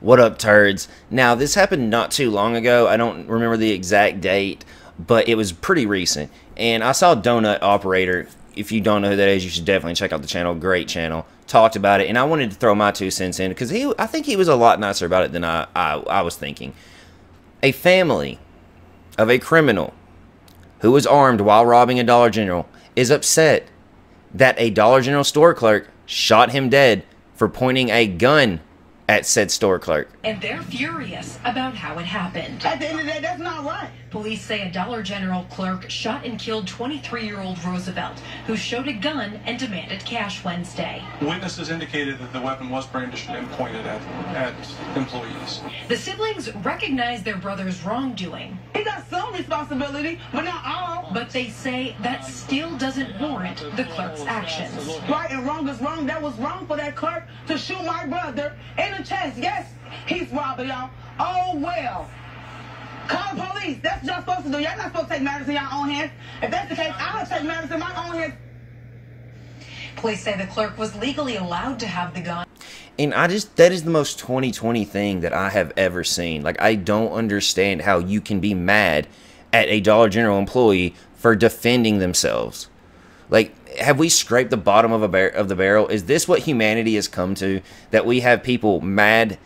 What up, turds? Now, this happened not too long ago. I don't remember the exact date, but it was pretty recent. And I saw Donut Operator. If you don't know who that is, you should definitely check out the channel. Great channel. Talked about it, and I wanted to throw my 2 cents in because I think he was a lot nicer about it than I was thinking. A family of a criminal who was armed while robbing a Dollar General is upset that a Dollar General store clerk shot him dead for pointing a gun at said store clerk. And they're furious about how it happened. At the end of the day, that's not right. Police say a Dollar General clerk shot and killed 23-year-old Roosevelt, who showed a gun and demanded cash Wednesday. Witnesses indicated that the weapon was brandished and pointed at employees. The siblings recognize their brother's wrongdoing. He got some responsibility, but not all. But they say that still doesn't warrant the clerk's actions. Right and wrong is wrong. That was wrong for that clerk to shoot my brother in the chest. Yes, he's robbing y'all. Oh, well. Call the police. That's what y'all supposed to do. Y'all not supposed to take matters in your own hands. If that's the case, I'll take matters in my own hands. Police say the clerk was legally allowed to have the gun. And that is the most 2020 thing that I have ever seen. Like, I don't understand how you can be mad at a Dollar General employee for defending themselves. Like, have we scraped the bottom of the barrel? Is this what humanity has come to? That we have people mad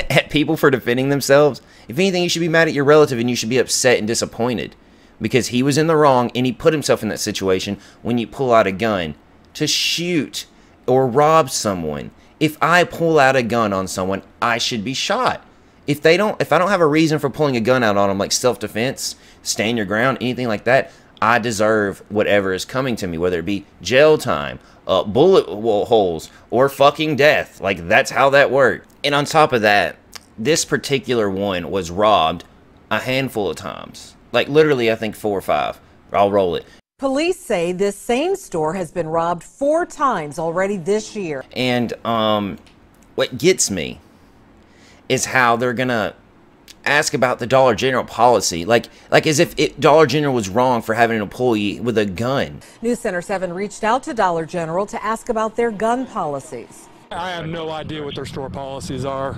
at people for defending themselves? If anything, you should be mad at your relative and you should be upset and disappointed because he was in the wrong and he put himself in that situation when you pull out a gun to shoot or rob someone. If I pull out a gun on someone, I should be shot. If I don't have a reason for pulling a gun out on them, like self-defense, stand your ground, anything like that, I deserve whatever is coming to me, whether it be jail time, bullet holes, or fucking death. Like, that's how that worked. And on top of that, this particular one was robbed a handful of times. Like, literally, I think 4 or 5. I'll roll it. Police say this same store has been robbed 4 times already this year. And what gets me is how they're gonna ask about the Dollar General policy, like as if Dollar General was wrong for having an employee with a gun. News Center 7 reached out to Dollar General to ask about their gun policies. I have no idea what their store policies are.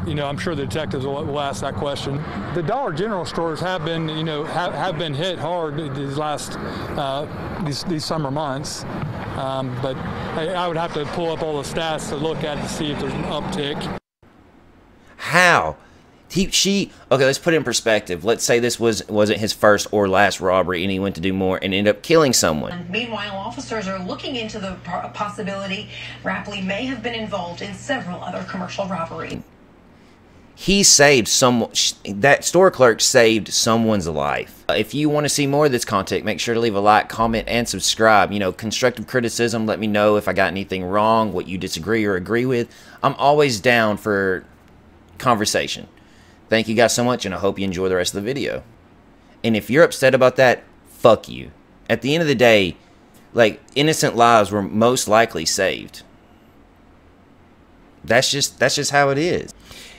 You know, I'm sure the detectives will ask that question. The Dollar General stores have been, you know, have been hit hard these last these summer months. But I would have to pull up all the stats to look at to see if there's an uptick. How? Okay, let's put it in perspective. Let's say this wasn't his first or last robbery and he went to do more and ended up killing someone. Meanwhile, officers are looking into the possibility Rapley may have been involved in several other commercial robberies. He saved that store clerk saved someone's life. If you want to see more of this content, make sure to leave a like, comment, and subscribe. You know, constructive criticism, let me know if I got anything wrong, what you disagree or agree with. I'm always down for conversation. Thank you guys so much, and I hope you enjoy the rest of the video. And if you're upset about that, fuck you. At the end of the day, like, innocent lives were most likely saved. That's just how it is.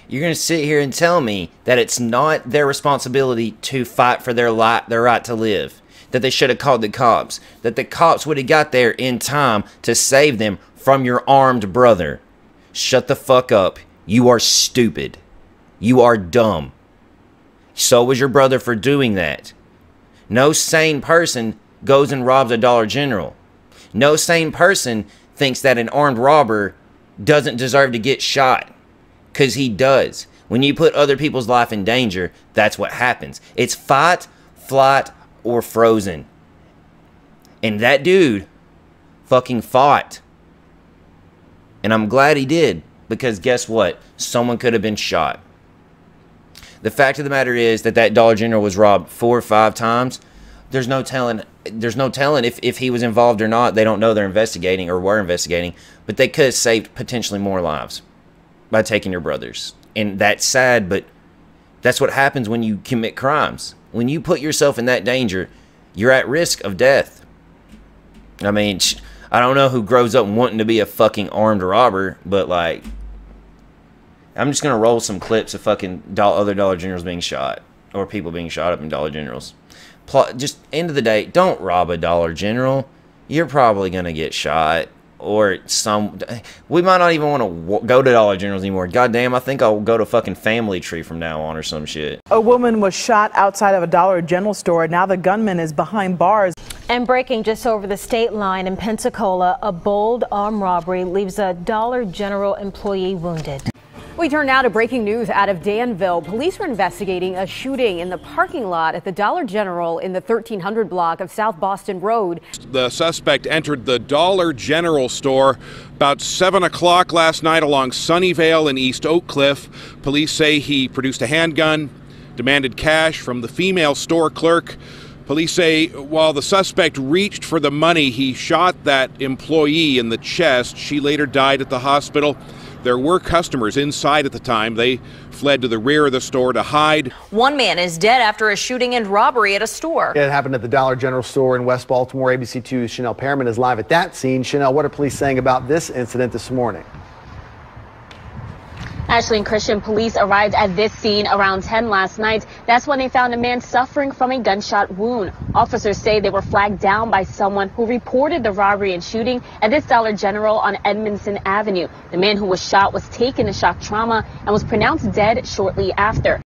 You're gonna sit here and tell me that it's not their responsibility to fight for their right to live, that they should have called the cops, that the cops would have got there in time to save them from your armed brother. Shut the fuck up. You are stupid. You are dumb. So was your brother for doing that. No sane person goes and robs a Dollar General. No sane person thinks that an armed robber doesn't deserve to get shot. Because he does. When you put other people's life in danger, that's what happens. It's fight, flight, or frozen. And that dude fucking fought. And I'm glad he did. Because guess what? Someone could have been shot. The fact of the matter is that Dollar General was robbed 4 or 5 times. There's no telling if he was involved or not. They don't know. They're investigating or were investigating. But they could have saved potentially more lives by taking your brothers. And that's sad, but that's what happens when you commit crimes. When you put yourself in that danger, you're at risk of death. I mean, I don't know who grows up wanting to be a fucking armed robber, but like, I'm just gonna roll some clips of fucking other Dollar Generals being shot or people being shot up in Dollar Generals. Just end of the day, don't rob a Dollar General. You're probably gonna get shot or some. We might not even want to go to Dollar Generals anymore. Goddamn, I think I'll go to fucking Family Tree from now on or some shit. A woman was shot outside of a Dollar General store. Now the gunman is behind bars. And breaking just over the state line in Pensacola, a bold armed robbery leaves a Dollar General employee wounded. We turn now to breaking news out of Danville. Police are investigating a shooting in the parking lot at the Dollar General in the 1300 block of South Boston Road. The suspect entered the Dollar General store about 7 o'clock last night along Sunnyvale and East Oak Cliff. Police say he produced a handgun, demanded cash from the female store clerk. Police say while the suspect reached for the money, he shot that employee in the chest. She later died at the hospital. There were customers inside at the time. They fled to the rear of the store to hide. One man is dead after a shooting and robbery at a store. It happened at the Dollar General store in West Baltimore. ABC 2's Chanel Pearman is live at that scene. Chanel, what are police saying about this incident this morning? Ashley and Christian, police arrived at this scene around 10 last night. That's when they found a man suffering from a gunshot wound. Officers say they were flagged down by someone who reported the robbery and shooting at this Dollar General on Edmondson Avenue. The man who was shot was taken to shock trauma and was pronounced dead shortly after.